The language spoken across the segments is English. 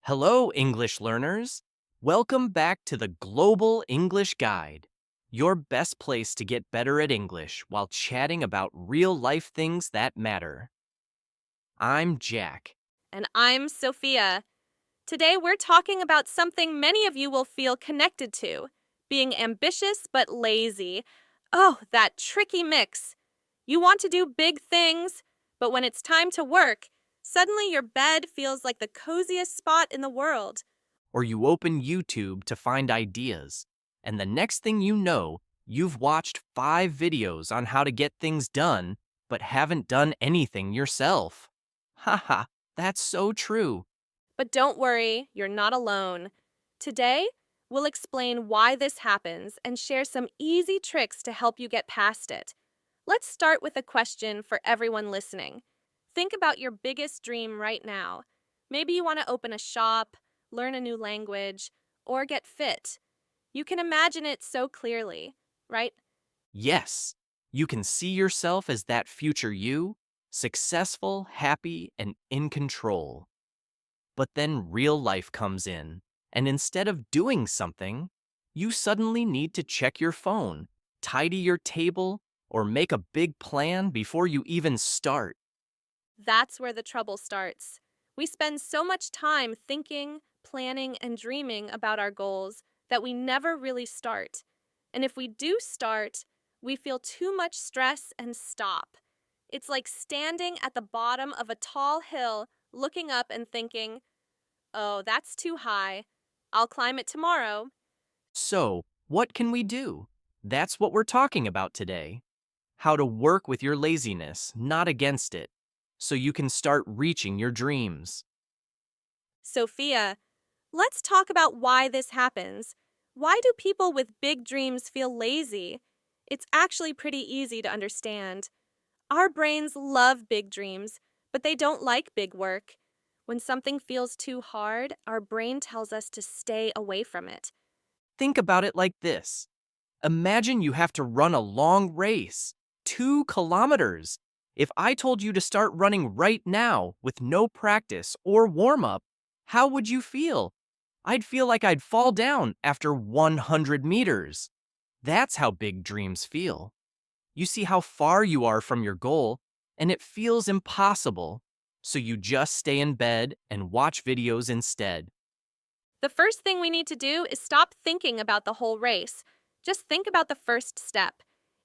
Hello, English learners. Welcome back to the Global English Guide, your best place to get better at English while chatting about real life things that matter. I'm Jack. And I'm Sophia. Today we're talking about something many of you will feel connected to being ambitious but lazy. Oh, that tricky mix. You want to do big things, but when it's time to work, suddenly your bed feels like the coziest spot in the world. Or you open YouTube to find ideas, and the next thing you know, you've watched 5 videos on how to get things done, but haven't done anything yourself. Haha, that's so true. But don't worry, you're not alone. Today, we'll explain why this happens and share some easy tricks to help you get past it. Let's start with a question for everyone listening. Think about your biggest dream right now. Maybe you want to open a shop, learn a new language, or get fit. You can imagine it so clearly, right? Yes, you can see yourself as that future you, successful, happy, and in control. But then real life comes in, and instead of doing something, you suddenly need to check your phone, tidy your table, or make a big plan before you even start. That's where the trouble starts. We spend so much time thinking, planning, and dreaming about our goals that we never really start. And if we do start, we feel too much stress and stop. It's like standing at the bottom of a tall hill, looking up and thinking, oh, that's too high. I'll climb it tomorrow. So, what can we do? That's what we're talking about today. How to work with your laziness, not against it, so you can start reaching your dreams. Sophia, let's talk about why this happens. Why do people with big dreams feel lazy? It's actually pretty easy to understand. Our brains love big dreams, but they don't like big work. When something feels too hard, our brain tells us to stay away from it. Think about it like this. Imagine you have to run a long race, 2 kilometers. If I told you to start running right now with no practice or warm up, how would you feel? I'd feel like I'd fall down after 100 meters. That's how big dreams feel. You see how far you are from your goal, and it feels impossible. So you just stay in bed and watch videos instead. The first thing we need to do is stop thinking about the whole race. Just think about the first step.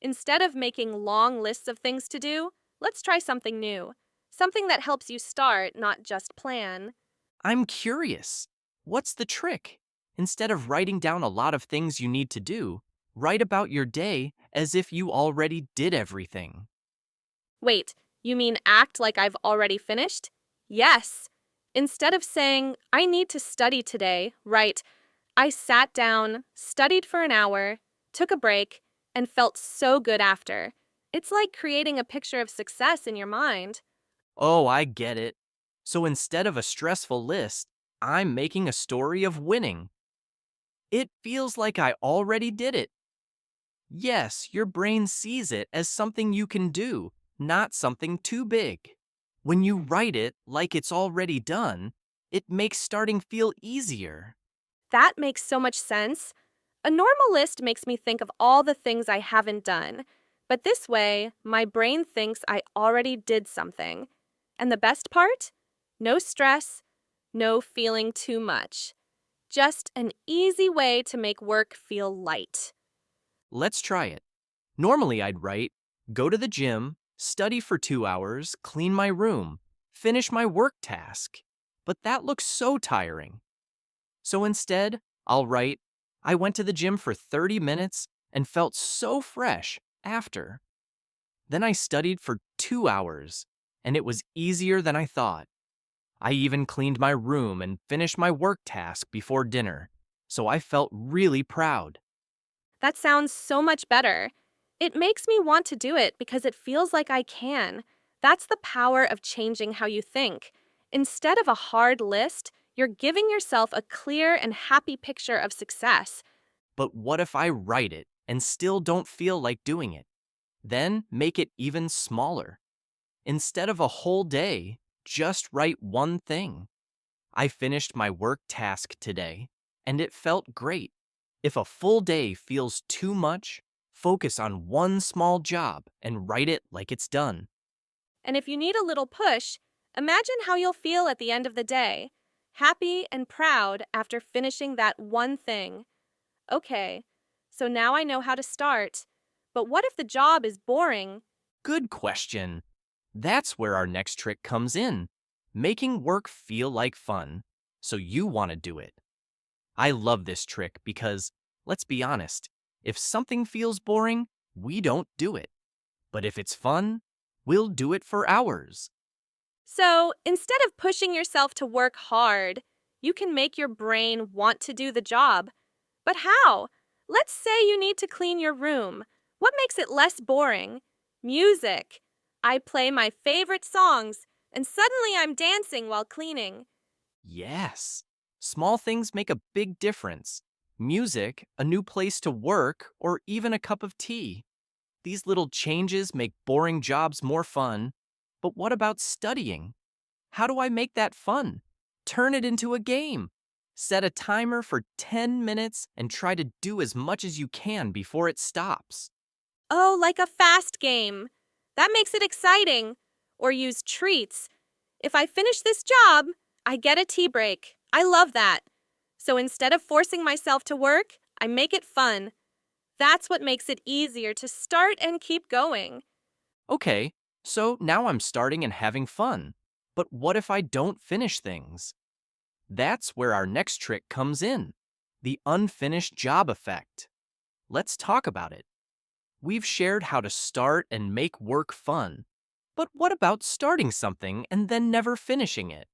Instead of making long lists of things to do, let's try something new. Something that helps you start, not just plan. I'm curious. What's the trick? Instead of writing down a lot of things you need to do, write about your day as if you already did everything. Wait, you mean act like I've already finished? Yes. Instead of saying, I need to study today, write, I sat down, studied for an hour, took a break, and felt so good after. It's like creating a picture of success in your mind. Oh, I get it. So instead of a stressful list, I'm making a story of winning. It feels like I already did it. Yes, your brain sees it as something you can do, not something too big. When you write it like it's already done, it makes starting feel easier. That makes so much sense. A normal list makes me think of all the things I haven't done, but this way, my brain thinks I already did something. And the best part? No stress, no feeling too much. Just an easy way to make work feel light. Let's try it. Normally I'd write, go to the gym, study for 2 hours, clean my room, finish my work task. But that looks so tiring. So instead, I'll write, I went to the gym for 30 minutes and felt so fresh after. Then I studied for 2 hours, and it was easier than I thought. I even cleaned my room and finished my work task before dinner, so I felt really proud. That sounds so much better. It makes me want to do it because it feels like I can. That's the power of changing how you think. Instead of a hard list, you're giving yourself a clear and happy picture of success. But what if I write it and still don't feel like doing it? Then make it even smaller. Instead of a whole day, just write one thing. I finished my work task today, and it felt great. If a full day feels too much, focus on one small job and write it like it's done. And if you need a little push, imagine how you'll feel at the end of the day, happy and proud after finishing that one thing. Okay, so now I know how to start. But what if the job is boring? Good question. That's where our next trick comes in, making work feel like fun, so you want to do it. I love this trick because, let's be honest, if something feels boring, we don't do it. But if it's fun, we'll do it for hours. So instead of pushing yourself to work hard, you can make your brain want to do the job. But how? Let's say you need to clean your room. What makes it less boring? Music. I play my favorite songs, and suddenly I'm dancing while cleaning. Yes, small things make a big difference. Music, a new place to work, or even a cup of tea. These little changes make boring jobs more fun. But what about studying? How do I make that fun? Turn it into a game. Set a timer for 10 minutes and try to do as much as you can before it stops. Oh, like a fast game. That makes it exciting. Or use treats. If I finish this job, I get a tea break. I love that. So instead of forcing myself to work, I make it fun. That's what makes it easier to start and keep going. Okay, so now I'm starting and having fun. But what if I don't finish things? That's where our next trick comes in, the unfinished job effect. Let's talk about it. We've shared how to start and make work fun. But what about starting something and then never finishing it?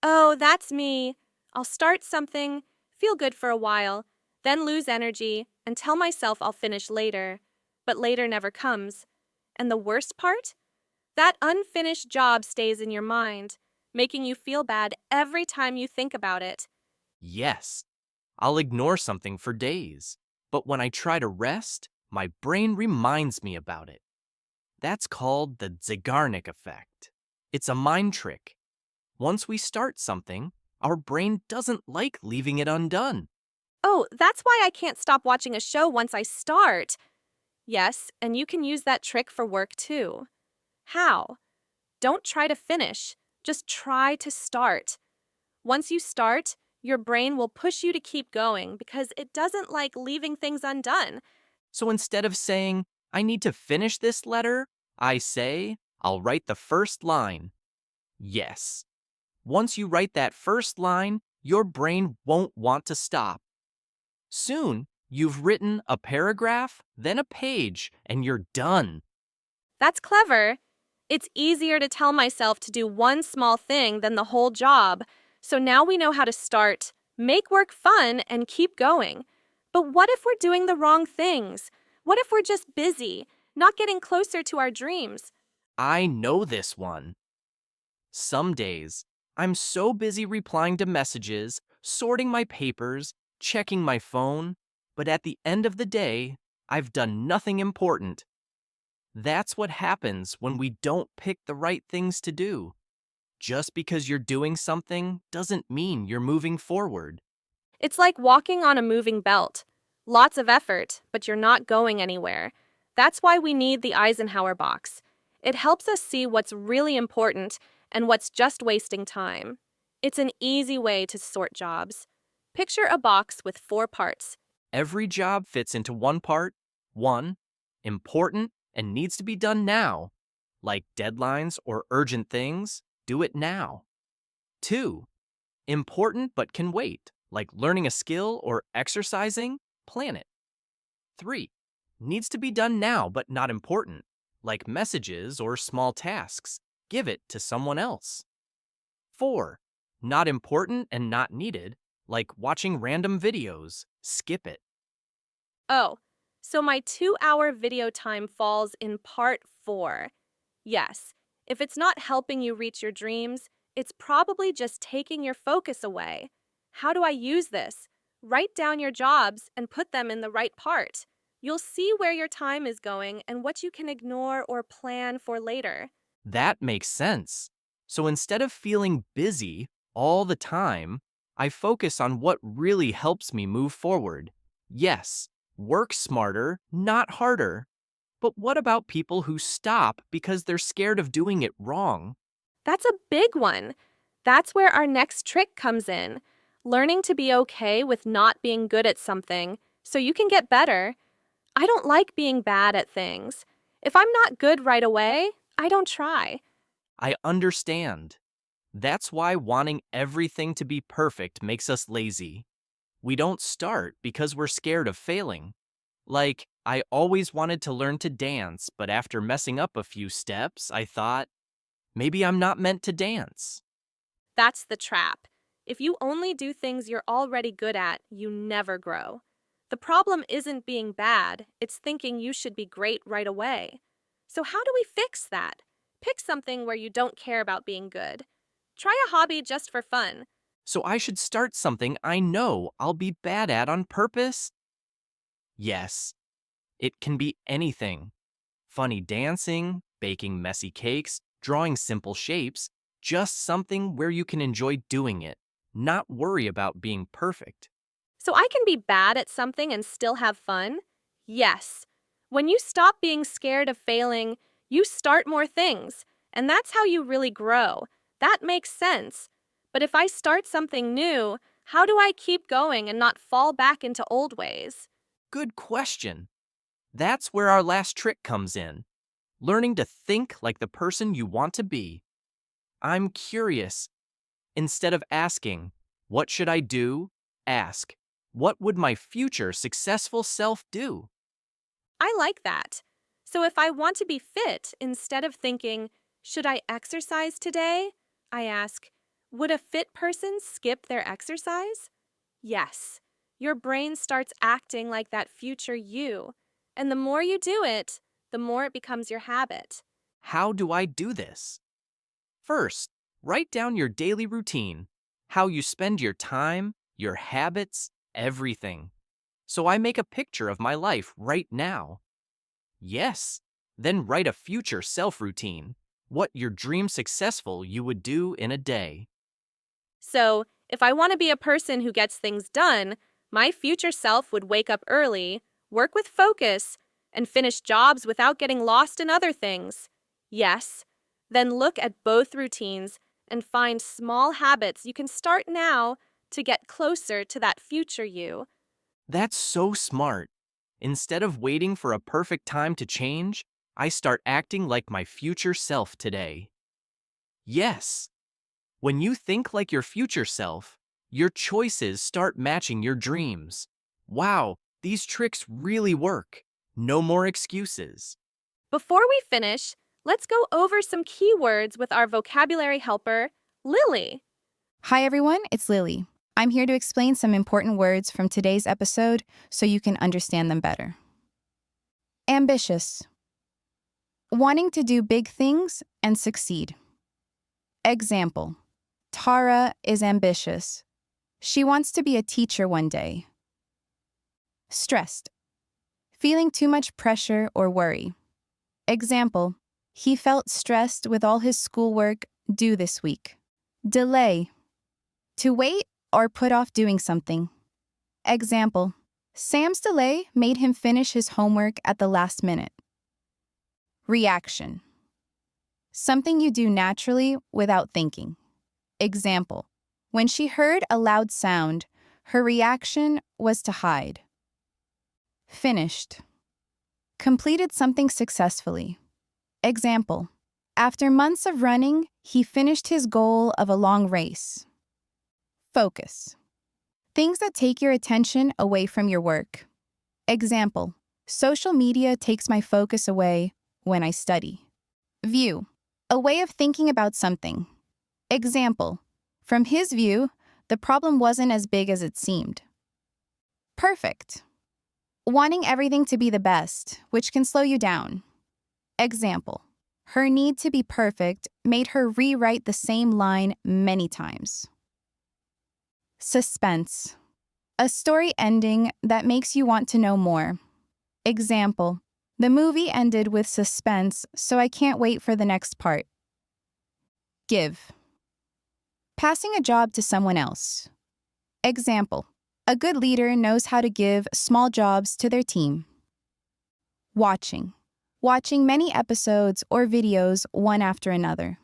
Oh, that's me. I'll start something, feel good for a while, then lose energy and tell myself I'll finish later. But later never comes. And the worst part? That unfinished job stays in your mind, making you feel bad every time you think about it. Yes, I'll ignore something for days. But when I try to rest, my brain reminds me about it. That's called the Zeigarnik effect. It's a mind trick. Once we start something, our brain doesn't like leaving it undone. Oh, that's why I can't stop watching a show once I start. Yes, and you can use that trick for work too. How? Don't try to finish, just try to start. Once you start, your brain will push you to keep going because it doesn't like leaving things undone. So instead of saying, I need to finish this letter, I say, I'll write the first line. Yes. Once you write that first line, your brain won't want to stop. Soon, you've written a paragraph, then a page, and you're done. That's clever. It's easier to tell myself to do one small thing than the whole job. So now we know how to start, make work fun, and keep going. But what if we're doing the wrong things? What if we're just busy, not getting closer to our dreams? I know this one. Some days, I'm so busy replying to messages, sorting my papers, checking my phone, but at the end of the day, I've done nothing important. That's what happens when we don't pick the right things to do. Just because you're doing something doesn't mean you're moving forward. It's like walking on a moving belt. Lots of effort, but you're not going anywhere. That's why we need the Eisenhower box. It helps us see what's really important and what's just wasting time. It's an easy way to sort jobs. Picture a box with 4 parts. Every job fits into one part. 1. Important and needs to be done now. Like deadlines or urgent things, do it now. 2. Important but can wait. Like learning a skill or exercising, plan it. 3. Needs to be done now but not important. Like messages or small tasks, give it to someone else. 4. Not important and not needed. Like watching random videos, skip it. Oh, so my 2-hour video time falls in part 4. Yes, if it's not helping you reach your dreams, it's probably just taking your focus away. How do I use this? Write down your jobs and put them in the right part. You'll see where your time is going and what you can ignore or plan for later. That makes sense. So instead of feeling busy all the time, I focus on what really helps me move forward. Yes, work smarter, not harder. But what about people who stop because they're scared of doing it wrong? That's a big one. That's where our next trick comes in. Learning to be okay with not being good at something so you can get better. I don't like being bad at things. If I'm not good right away, I don't try. I understand. That's why wanting everything to be perfect makes us lazy. We don't start because we're scared of failing. Like, I always wanted to learn to dance, but after messing up a few steps, I thought, maybe I'm not meant to dance. That's the trap. If you only do things you're already good at, you never grow. The problem isn't being bad, it's thinking you should be great right away. So, how do we fix that? Pick something where you don't care about being good. Try a hobby just for fun. So I should start something I know I'll be bad at on purpose? Yes, it can be anything. Funny dancing, baking messy cakes, drawing simple shapes, just something where you can enjoy doing it, not worry about being perfect. So, I can be bad at something and still have fun? Yes. When you stop being scared of failing, you start more things, and that's how you really grow. That makes sense. But if I start something new, how do I keep going and not fall back into old ways? Good question. That's where our last trick comes in. Learning to think like the person you want to be. I'm curious. Instead of asking, what should I do? Ask, what would my future successful self do? I like that. So if I want to be fit, instead of thinking, should I exercise today? I ask, would a fit person skip their exercise? Yes. Your brain starts acting like that future you. And the more you do it, the more it becomes your habit. How do I do this? First, write down your daily routine, how you spend your time, your habits, everything. So I make a picture of my life right now. Yes. Then write a future self routine, what your dream successful you would do in a day. So, if I want to be a person who gets things done, my future self would wake up early, work with focus, and finish jobs without getting lost in other things. Yes. Then look at both routines and find small habits you can start now to get closer to that future you. That's so smart. Instead of waiting for a perfect time to change, I start acting like my future self today. Yes. When you think like your future self, your choices start matching your dreams. Wow, these tricks really work. No more excuses. Before we finish, let's go over some keywords with our vocabulary helper, Lily. Hi everyone, it's Lily. I'm here to explain some important words from today's episode so you can understand them better. Ambitious. Wanting to do big things and succeed. Example. Tara is ambitious. She wants to be a teacher one day. Stressed. Feeling too much pressure or worry. Example. He felt stressed with all his schoolwork due this week. Delay. To wait or put off doing something. Example. Sam's delay made him finish his homework at the last minute. Reaction. Something you do naturally without thinking. Example. When she heard a loud sound, her reaction was to hide. Finished. Completed something successfully. Example. After months of running, he finished his goal of a long race. Focus. Things that take your attention away from your work. Example. Social media takes my focus away when I study. View. A way of thinking about something. Example. From his view, the problem wasn't as big as it seemed. Perfect. Wanting everything to be the best, which can slow you down. Example. Her need to be perfect made her rewrite the same line many times. Suspense. A story ending that makes you want to know more. Example. The movie ended with suspense, so I can't wait for the next part. Give. Passing a job to someone else. Example, a good leader knows how to give small jobs to their team. Watching. Watching many episodes or videos one after another.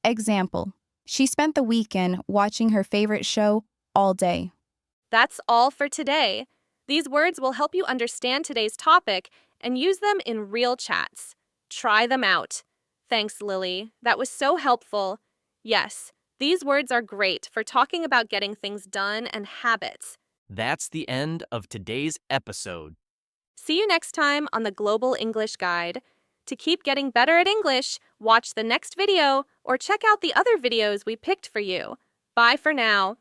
Example, she spent the weekend watching her favorite show all day. That's all for today. These words will help you understand today's topic and use them in real chats. Try them out. Thanks, Lily. That was so helpful. Yes, these words are great for talking about getting things done and habits. That's the end of today's episode. See you next time on the Global English Guide. To keep getting better at English, watch the next video or check out the other videos we picked for you. Bye for now.